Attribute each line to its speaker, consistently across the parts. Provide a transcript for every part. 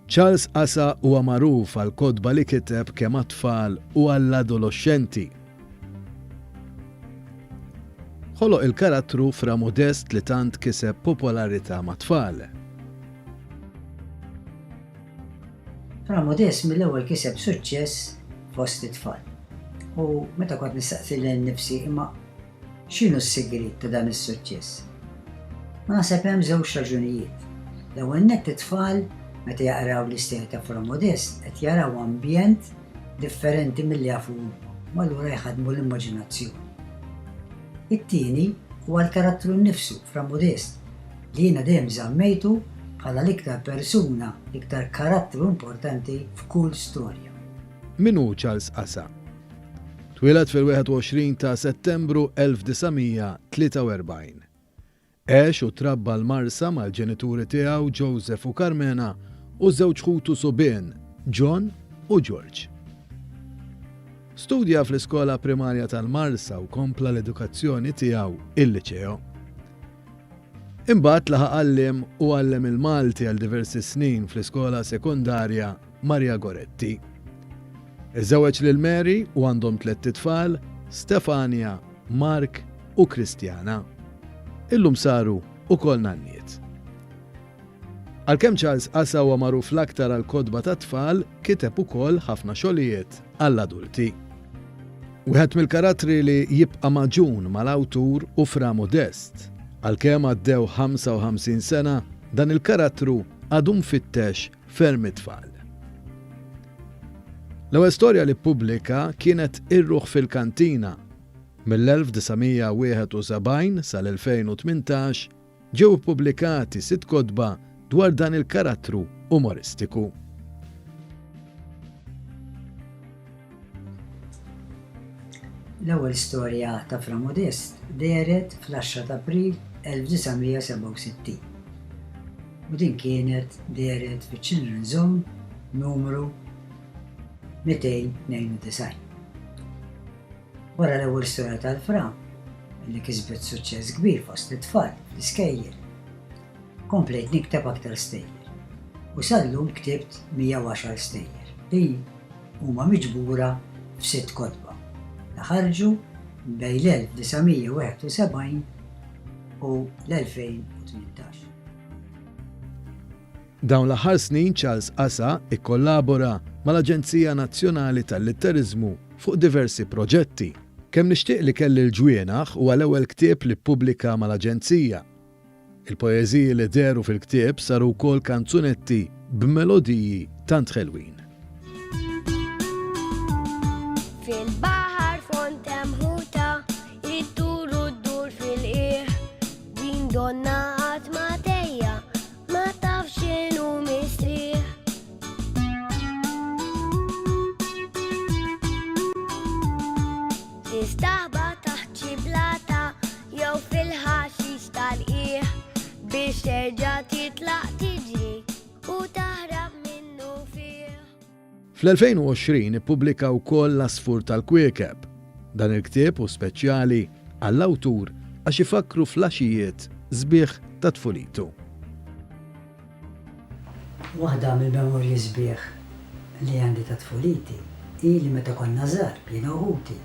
Speaker 1: Charles Assa huwa magħruf għall-kodba li kiteb kemm għat-tfal u għall-adolescenti. Ħoloq il-karattru Fra Modest li tant kiseb popolarità ma' tfal.
Speaker 2: Fra Modest mill-ewwel kiseb suċċess fost it-tfal. U meta kont nistaqsi lil nnifsi imma x'inhu s-sigriet ta' dan is-suċċess? Ma naħseb hemm żewġ raġunijiet. L-ewwel nett it-tfal meta jaqraw l-istorja ta' Fra Modest qed jaraw ambjent differenti milli jafu huma, allura jħadmu l-immaġinazzjoni. It-tieni huwa l-karattru nnifsu Fra Modest li jiena dejjem żammejtu bħala l-iktar persuna, l-iktar karattru importanti f'kull storja.
Speaker 1: Min hu Charles Assa? Twieled fil-21 ta' Settembru 1943. Għex u trabba l-Marsa mal-ġenituri tiegħu Joseph u Carmena u żewġ ħutu subien, John u George. Studja fl-iskola primarja tal-Marsa u kompla l-edukazzjoni tiegħu il-liċeo. Imbagħad laħaq għallem u għallem il-Malti għal diversi snin fl-iskola sekundarja Maria Goretti. Iżewweġ lil Mary u għandhom 3 tfal, Stefania, Mark u Kristjana. Illum saru ukoll nanniet. Għalkemm Charles Assa huwa magħruf l-aktar għall-kodba ta' tfal, kiteb ukoll ħafna xogħlijiet għall-adulti. Wieħed mill-karattri li jibqa' maġun mal-awtur u Fra Modest. Għalkemm għaddew 55 sena, dan il-karattru għadu mfittex ferm it-tfal. L-ewwel storja li ppubblika kienet Ir-ruħ fil-kantina. Mill-1971 sal-2018 ġew ippubblikati 6 kodba dwar dan il-karattru umoristiku.
Speaker 2: L-ewwel storja ta' Fra Modest deret fl-10 ta' April 1967. U din kienet deret fiċ-Children's Zone numru 292. Wara l-ewwel storja tal-Fra li kisbet suċċess kbir fost it-tfal fl-iskejjel, komplejt nikteb aktar stejjer. U sal-lum ktibt 110 stejjer li huma miġbura f'6 kodba li ħarġu bejn l-1971 u l-2018.
Speaker 1: Dawn l-aħħar snin Charles Assa ikkollabora mal-Aġenzija Nazzjonali tal-Litterizmu fuq diversi proġetti. Kemm nixtieq li kelli l-ġwienaħ huwa l-ewwel ktieb li ppubblika mal-Aġenzija. Il-poeżiji li deru fil-ktieb saru wkoll kanzunetti b'melodiji tant ħelwin.
Speaker 3: Fil-baħar font hemm ħuta idduru ddur fil-qiegħ din donna qatt ma tejja ma taf x'inhu mistrieħ. Tistaħba taħt xi blata jew fil-ħaxix tal-qiegħ biex terġa' titlaq tiġri u taħrab minnu fih.
Speaker 1: Fl-2020 ippubblika wkoll L-Asfur tal-Kwiekeb. Dan il-ktieb hu speċjali għall-awtur għax ifakru flaxijiet sbieħ ta' tfulitu.
Speaker 2: Waħda mill-memorji sbieħ li għandi ta' tfuliti hi li meta konna żgħar jiena u ħuti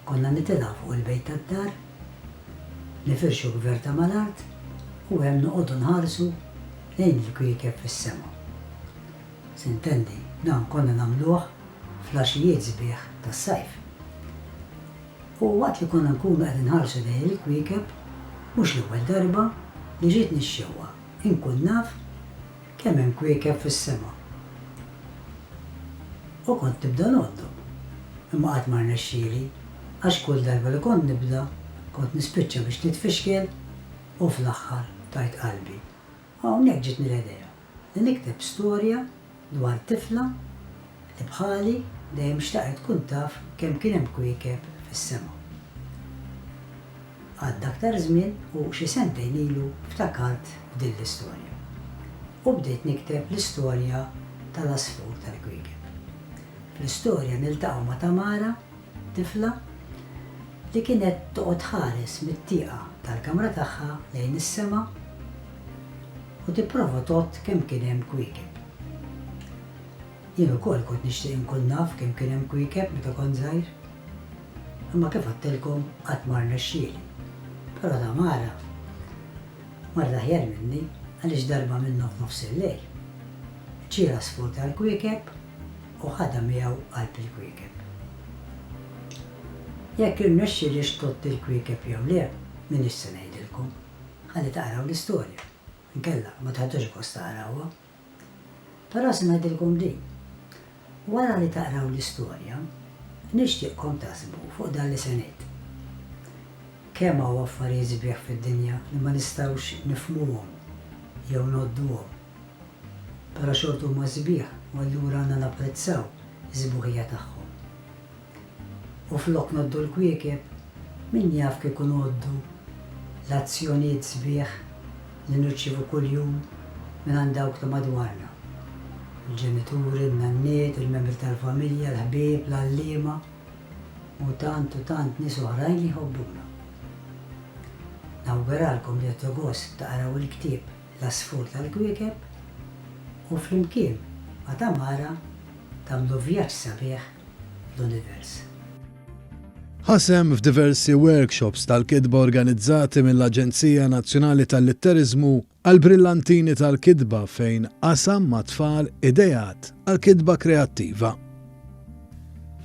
Speaker 2: konna nitilgħu fuq il-bejt tad-dar, nifirxu gverta mal-art u hemm noqogħdu nħarsu lejn il-kwiekeb fis-sema. Sintendi, dan konna nagħmluh flaxijiet sbieħ tas-sajf. U waqt li konna nkunu qed inħarsu lejn il-kwiekeb, mhux l-ewwel darba li ġiet nixxewwa inkun naf kemm hemm kwiekeb fis-sema. U kont nibda noqgħod, imma qatt ma rnexxieli għax kull darba li kont nibda kont nispiċċa biex nitfixkel u fl-aħħar tajt qalbi. Hawnhekk ġietni l-idea li nikteb storja dwar tifla li bħali dejjem xtaqet tkun taf kemm kien hemm kwiekeb fis-sema. Għadda aktar żmien u xi sentejn ilu ftakart f'din l-istorja. U bdejt nikteb l-istorja tal-Asfur tal-Kwiekeb. Fl-istorja niltaqgħu ma' Tamara, tifla li kienet toqgħod ħares mit-tieqa tal-kamra tagħha lejn is-sema u tipprova tot kemm kien hemm kwiekeb. Jien ukoll kont nixtieq inkun naf kemm kien hemm kwiekeb meta kont żgħir. Imma kif għattilkom qatt ma rnexxieli. Però Tamara marra aħjar minni għaliex darba minnu f'nofs il-lejl. Ċira sfur tal-kwiekeb u ħadha miegħu qalb il-kwiekeb. Jekk irnexxieli xtott il-kwiekeb jew le, min issa ngħidilkom. Ħalli taqraw l-istorja. Inkella ma tħaddux gost taqrawha. Però se ngħidilkom din. Wara li taqraw l-istorja, nixtieqkom taħsbu fuq dan li se ngħid. Kemm hawn affarijiet sbieħ fid-dinja li ma nistgħux nifhmuhom jew nodduhom. Però xorta huma sbieħ u allura għandna napprezzaw is-sbuħija tagħhom. U flok noddu l-kwiekeb, min jaf kieku noddu l-azzjonijiet sbieħ li nirċievu kuljum minn għand dawk ta' madwarna. Il-ġenituri, il-nanniet, il-membri tal-familja, l-ħbieb, l-allima u tant nies oħrajn li jħobbuna. Nawguralkom li qed gost taqraw il-ktieb L-Asfur tal-Kwiekeb u flimkien ma' Tamara tagħmlu vjaġġ sabiħ fl-univers.
Speaker 1: Ħasem f'diversi workshops tal-kidba organizzati mill-Aġenzija Nazzjonali tal-Litterizmu għal brillantini tal-kidba fejn qasam ma' tfal idejat għal kidba kreattiva.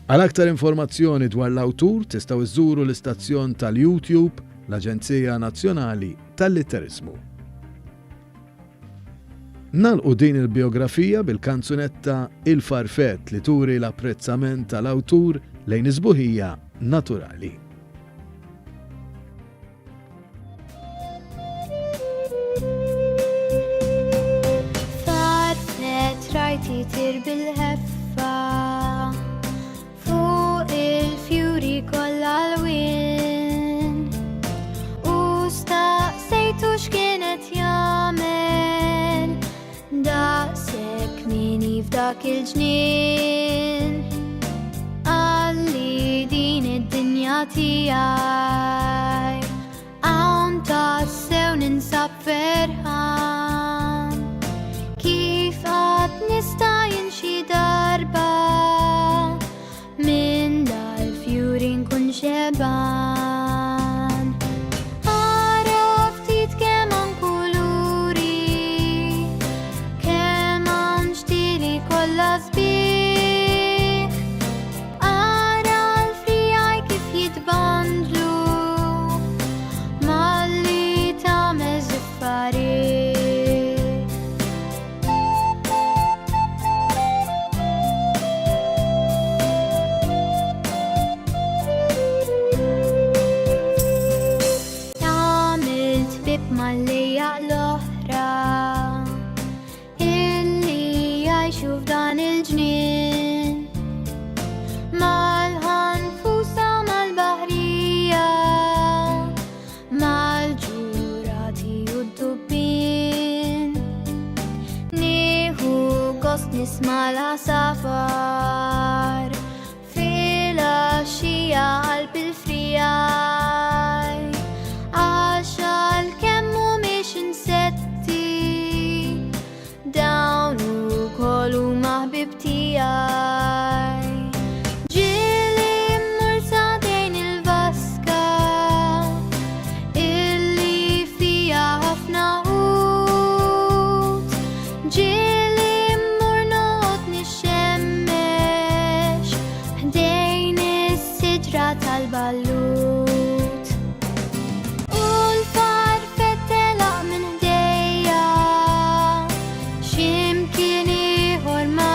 Speaker 1: Għal aktar informazzjoni dwar l-awtur tistgħu iżżuru l-istazzjon tal-YouTube l-Aġenzija Nazzjonali tal-Litterizmu. Nagħlqu din il-biografija bil-kanzunetta Il-Farfett li turi l-apprezzament tal-awtur lejn isbuħija naturali.
Speaker 4: Farfett rajti tir bil-ħeffa fuq il-fjuri kollha l-wien u staqsejtu x'kienet jagħmel daqshekk kmieni f'dak il-ġnien. Din id-dinja tiegħi hawn tassew ninsab ferħan kif qatt nista' jien xi darba minn dal-fjuri nkun xeban. Ara ftit kemm hawn kuluri, kemm hawn xtieli kollha sbieħ. Nisma' l-asafar fil-għaxija qalb il-frijaj għax għalkemm mhumiex insetti dawn ukoll huma ħbieb tiegħi. Ġieli mmur sadejn il-vaska illi fija ħafna qut. Tal-ballut u l-farfett telaq minn ħdejja x'imkien ieħor ma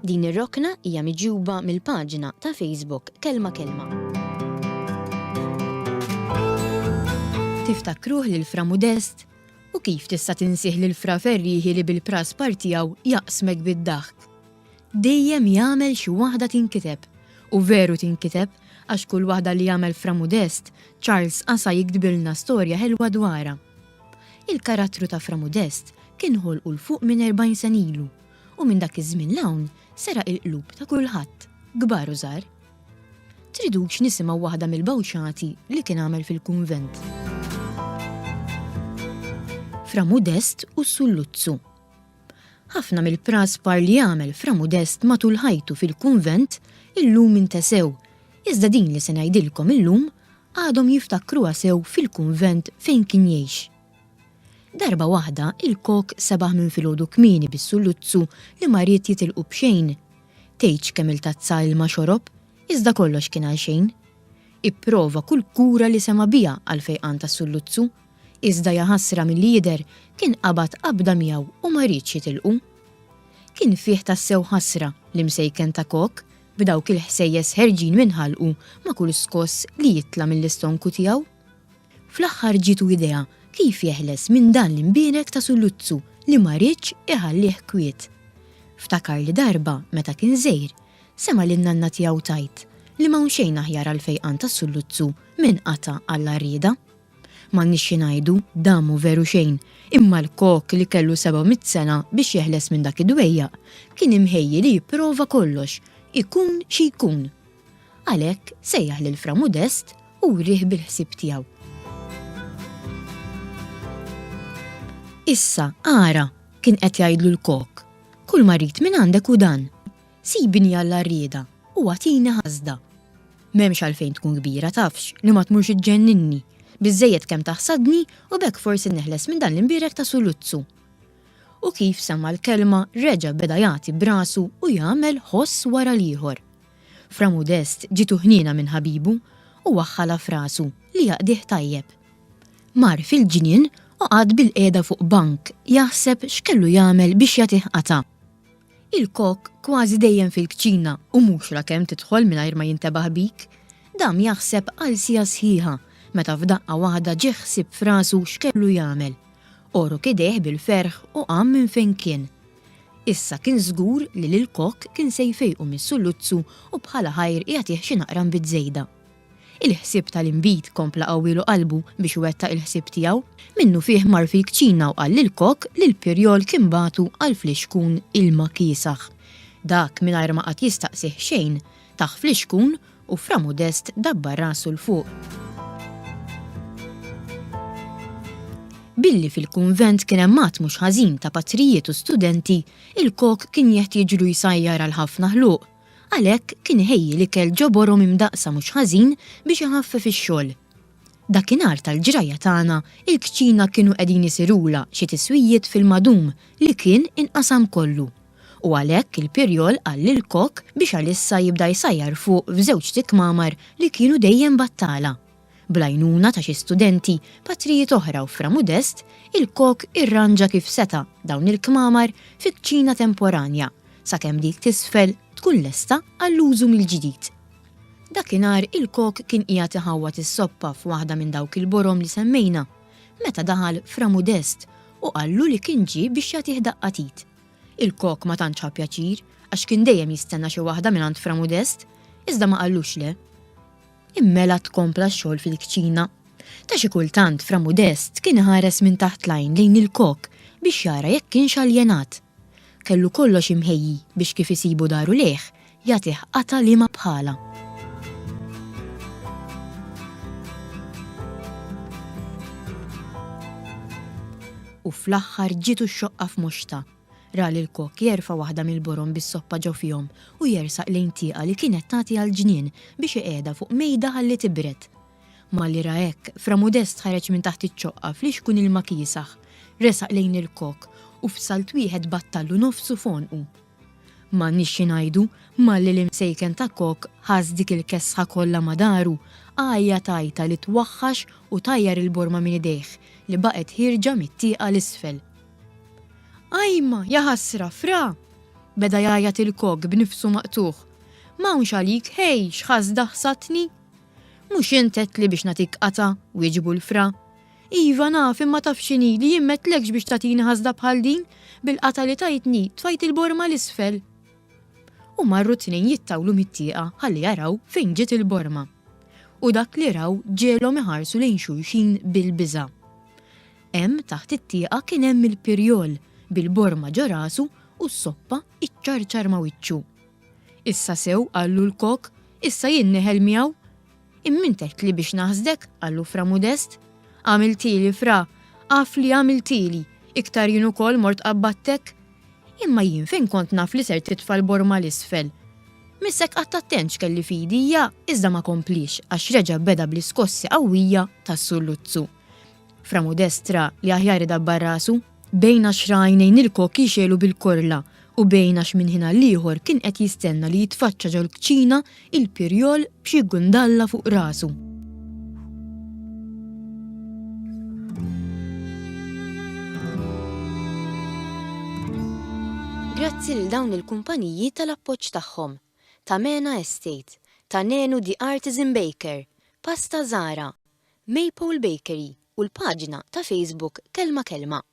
Speaker 5: Din ir-rokna hija miġjuba mill-paġina ta' Facebook Kelma Kelma. Tiftakruh lil Fra Modest u kif tista' tinsih lil Fra Ferrieħi li bil-praspar tiegħu jaqsmek bid-daħk. Dejjem jagħmel xi waħda tinkiteb u veru tinkiteb għax kull waħda li jagħmel Fra Modest Charles qasa jikdbilna storja ħelwa dwarha. Il-karattru ta' Fra Modest kien ħolqu l fuq minn 40 sen ilu u minn dak iż-żmien l-hawn sera il-qlub ta' kulħadd, kbar u żgħar. Tridux nisimgħu waħda mill-bawxati li kien għamel fil-kunvent. Fra Modest u Sulluzzu. Ħafna mill-praspar li għamel Fra Modest matul ħajtu fil-kunvent illum intesew, iżda din li se ngħidilkom illum għadhom jiftakruha sew fil-kunvent fejn kien jgħix. Darba waħda il-kok sabaħ minn filgħodu kmieni bis-Sulluzzu li ma ried jitilqu b'xejn. Tgħidx kemm il-tazza ilma xorob, iżda kollox kien għal xejn. Ipprova kull kura li sema biha għal fejqan tas-Sulluzzu, iżda jaħasra mill-li jidher kien qabad qabda miegħu u ma rridx jitilqu. Kien fih tassew ħasra li msejken ta' kok b'dawk il-ħsejjes ħerġin minħalqu ma' kull skoss li jitla mill-istonku tiegħu. Fl-aħħar ġitu idea kif jeħles minn dan l-imbierek ta' Sulluzzu li ma rridx iħallih kwiet. Ftakar li darba meta kien żgħir sema lin-nanna tiegħu tajt li m'hawn xejn aħjar għal fejqan tas-Sulluzzu minn qata' Alla rieda. M'għandniex ngħidu damu veru xejn, imma l-kok li kellu 700 sena biex jeħles minn dak id-dwejjaq kien imħejji li jipprova kollox, ikun xi jkun. Għalhekk sejjaħ lil Fra Modest u rih bil-ħsieb tiegħu. Issa ara kien qed jgħidlu l-kok, kull ma rid minn għandek u dan, sibni Alla rieda u għatini ħasda. M'hemmx għalfejn tkun kbira tafx li ma tmurx iġġenninni, biżżejjed kemm taħsadni u bekk forsi neħles minn dan l-imbierek ta' Sulluzzu. U kif semma l-kelma reġa' beda jagħti brasu u jagħmel ħoss wara l-ieħor. Fra Modest ġitu ħniena minn ħabibu u waħħala f'rasu li jaqdih tajjeb. Mar fil-ġinien u qgħad bil-qiegħda fuq bank jaħseb x'kellu jagħmel biex jagħtih qata'. Il-kok kważi dejjem fil-kċina u mhux rakemm tidħol mingħajr ma jintebaħ bik, dam jaħseb għalsija sħiħa meta f'daqqa waħda ġie ħsieb f'rasu x'kellu jagħmel. Oru kideh bil-ferħ u qam minn fejn kien. Issa kien żgur li lil-kok kien se jfejqu mis-Sulluzzu u bħala ħajr jagħtih xi naqran biż-żejda. Il-ħsieb tal-inbit kompla qawwilu qalbu biex wettaq il-ħsieb tiegħu, minnu fih mar fil-kċina u qal lil-kok li l-pirjol kien batu għal fl-ixkun ilma kiesaħ. Dak mingħajr ma qatt jistaqsih xejn, taħ fl-ixkun u Fra Modest dabbar rasu l-fuq. Billi fil-kunvent kien hemm mat mhux ħażin ta' patrijiet u studenti, il-kok kien jeħtieġlu jsajjar għal ħafna ħluq. Għalhekk kien ħejji l-ikel ġoborhom imdaqsa mhux ħażin biex iħaffef ix-xogħol. Dakinhar tal-ġraja tagħna, il-kċina kienu qegħdin isirula xi tiswijiet fil-madum li kien inqasam kollu. U għalhekk il-pirjol qal lil-kok biex għalissa jibda jsajjar fuq f'żewġ tikmamar li kienu dejjem battala. Blajnuna ta' xi studenti, patrijiet oħra u Fra Modest, il-kok irranġa kif seta' dawn il-kmamar fi kċina temporanja, sakemm dik tisfel tkun lesta għall-użu mill-ġdid. Dakinhar il-kok kien qiegħed iħawwat is-soppa f'waħda minn dawk il-borom li semmejna, meta daħal Fra Modest u qallu li kien ġie biex jagħtih daqqatit. Il-kok ma tantx ħa pjaċir għax kien dejjem jistenna xi waħda mingħand Fra Modest, iżda ma qallux le. Immela tkompla x-xogħol fil-kċina. Ta' xi kultant Fra Modest kien ħares minn taħt lajn lejn il-kok biex jara jekk kienx aljenat. Kellu kollox imħejji biex kif isibu daru leħ jagħtih qata li ma bħala. U fl-aħħar ġitu x-xoqqa f'muxta. Ra li l-kok jerfa' waħda mill-borom bis-soppa ġew fihom u jersaq lejn tieqa li kienet tagħti għall-ġnien biex iqiegħda fuq mejda ħalli tibret. Malli ra hekk, Fra Modest ħareġ minn taħt iċ-ċoqqa fl-ixkun ilma kiesaħ, resaq lejn il-kok u f'salt wieħed battallu nofsu fonqu. M'għandniex xi ngħidu malli l-imsejken ta' kok ħaż dik il-kesħa kollha ma daru, għajja tajta li twaħħax u tajjar il-borma minn idejh li baqgħet ħirġa mit-tieqa l-isfel. Ajma, jaħasra, Fra! Beda jgħajjat il-kok b'nifsu maqtuħ. M'hawnx għalik, hej, x'ħasda ħsatni? Mhux intet li biex nagħtik qata, wieġbu l-Fra. Iva naf imma taf x'inhi li jimmetlekx biex tagħtini ħasda bħal din, bil-qata li tajtni tfajt il-borma l-isfel. U marru tnejn jittawlu mit-tieqa ħalli jaraw fejn ġiet il-borma. U dak li raw ġielhom iħarsu lejn xulxin bil-biża'. Hemm taħt it-tieqa kien hemm il-pirjol bil-borma ġo rasu u s-soppa iċċarċar ma' wiċċu. Issa sew qallu l-kok, issa jien neħel miegħu. Immintek li biex naħsdek, qallu Fra Modest. Għamiltili Fra, għaf li għamiltili, iktar jien ukoll mort qabbattek. Imma jien fejn kont naf li ser titfal borma l-isfel. Missek għattattenx kelli fidija, iżda ma komplix, għax reġa beda bl-iskossi qawwija tas-sulluzzu. Fra Modestra li aħjar idabbar rasu, bejna xrajnejn il-kok jixelu bil-korla u bejna x'minn ħina liħor kien qed jistenna li jitfaċċa ġol kċina il-pirjol b'xi gundalla fuq rasu. Grazzi lil dawn il-kumpaniji tal-appoġġ tagħhom. Ta' Mena Estate, ta' Nenu The Artisan Baker, Pasta Zara, Maple Bakery u l-paġina ta' Facebook Kelma Kelma.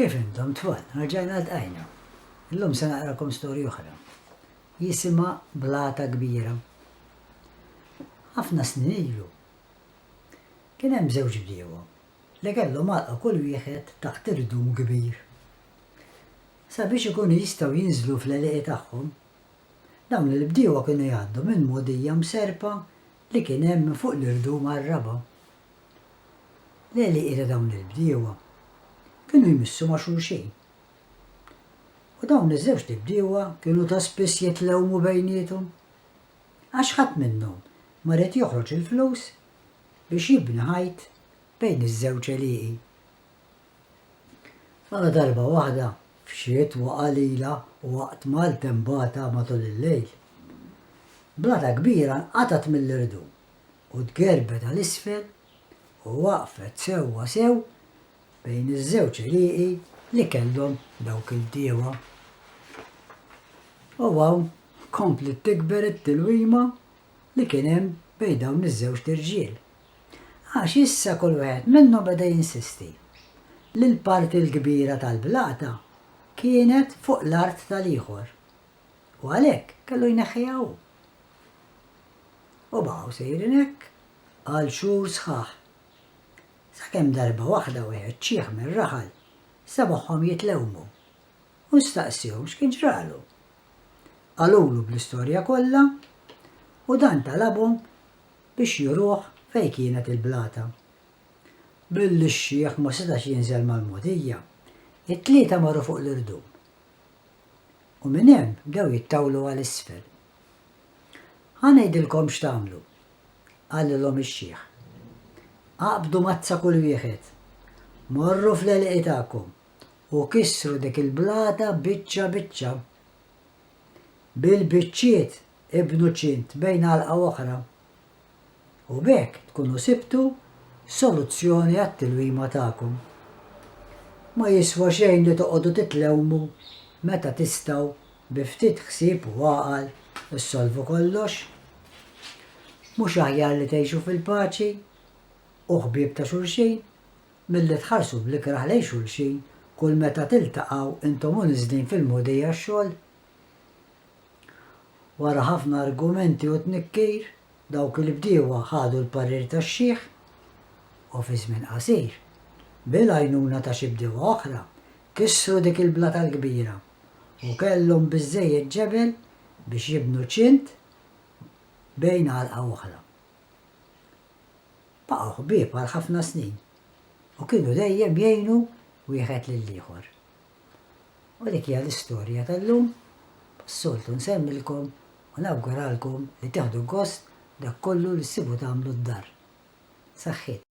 Speaker 2: Kif intom tfal, raġajna għadqajna. Illum se naqrakom storja oħra. Jisima Blata Kbira. Ħafna snin ilu. Kien hemm żewġ bdiewa li kellhom għalqa kull wieħed taħt irdum kbir. Sabiex ikunu jistgħu jinżlu fl-għeliqi tagħhom, dawn il-bdiewa kienu jgħaddu minn mogħdija mserpa li kien hemm fuq l-irdum għar-raba. L-għeliqi ta' dawn il-bdiewa kienu jmissu ma' xulxejn. U dawn iż-żewġ bdiewa kienu ta' spiss jitlewmu bejniethom. Għax ħadd minnhom ma rid joħroġ il-flus biex jibni ħajt bejn iż-żewġ għelieqi. Mala darba waħda f'xitwa qalila u waqt mal-tembata matul il-lejl. Blata Kbira nqatat mill-irdum u tgerbet għal isfel u waqfet sewwa sew bejn iż-żewġ għelieqi li kellhom dawk il-bdiewa. U hawn komplet tikber it-tilwima li kien hemm bejn dawn iż-żewġ tirġiel. Għax issa kull wieħed minnhom beda jinsisti li l-parti l-kbira tal-blata kienet fuq l-art tal-ieħor. U għalhekk kellu jneħħiha hu. U baqgħu sejrin hekk għal xhur sħaħ. Sakemm darba waħda wieħed ċieħ mir-raħal sabuħhom jitlewmu u staqsihom x'kien ġralu. Qalulu bl-istorja kollha u dan talabhom biex jiruh fejn kienet il-blata. Billi x-xieħ ma setax jinżel mal-mogħdija, it-tlieta marru fuq l-irdum. U minn hemm bdew jittawlu għal isfel. Ħanejdilkom x'tagħmlu, għallilhom ix-xieħ. Aqbdu mazza kull wieħed, morru fl-għeliqi tagħkom u kissru dik il-blata biċċa biċċa. Bil-biċċiet ibnu ċint bejn għalqa oħra. U bekk tkunu sibtu soluzzjoni għat-tilwima tagħkom. Ma jiswa xejn li toqgħodu titlewmu meta tistgħu bi ftit ħsieb u għaqal issolvu kollox. Mhux aħjar li tgħixu fil-paċi u ħbieb ta' xulxin milli tħarsu bl-ikraħ lejn xulxin kull meta tiltaqgħu intom u niżlin fil-mogħdija x-xogħol. Wara ħafna argumenti u tnikkir, dawk il-bdiewa ħadu l-parir tax-xieħ u fi żmien qasir bil-għajnuna ta' xi bdiewa oħra kissru dik il-blata l-kbira u kellhom biżżejjed ġebel biex jibnu ċint bejn għalqa oħra. Baqgħu ħbieb għal ħafna snin u kienu dejjem jgħinu wieħed lill-ieħor. U dik hija l-istorja tal-lum, s-soltu nsemmilkom u nawguralkom li tieħdu gost dak kollu li ssibu tagħmlu d-dar. Saħħit.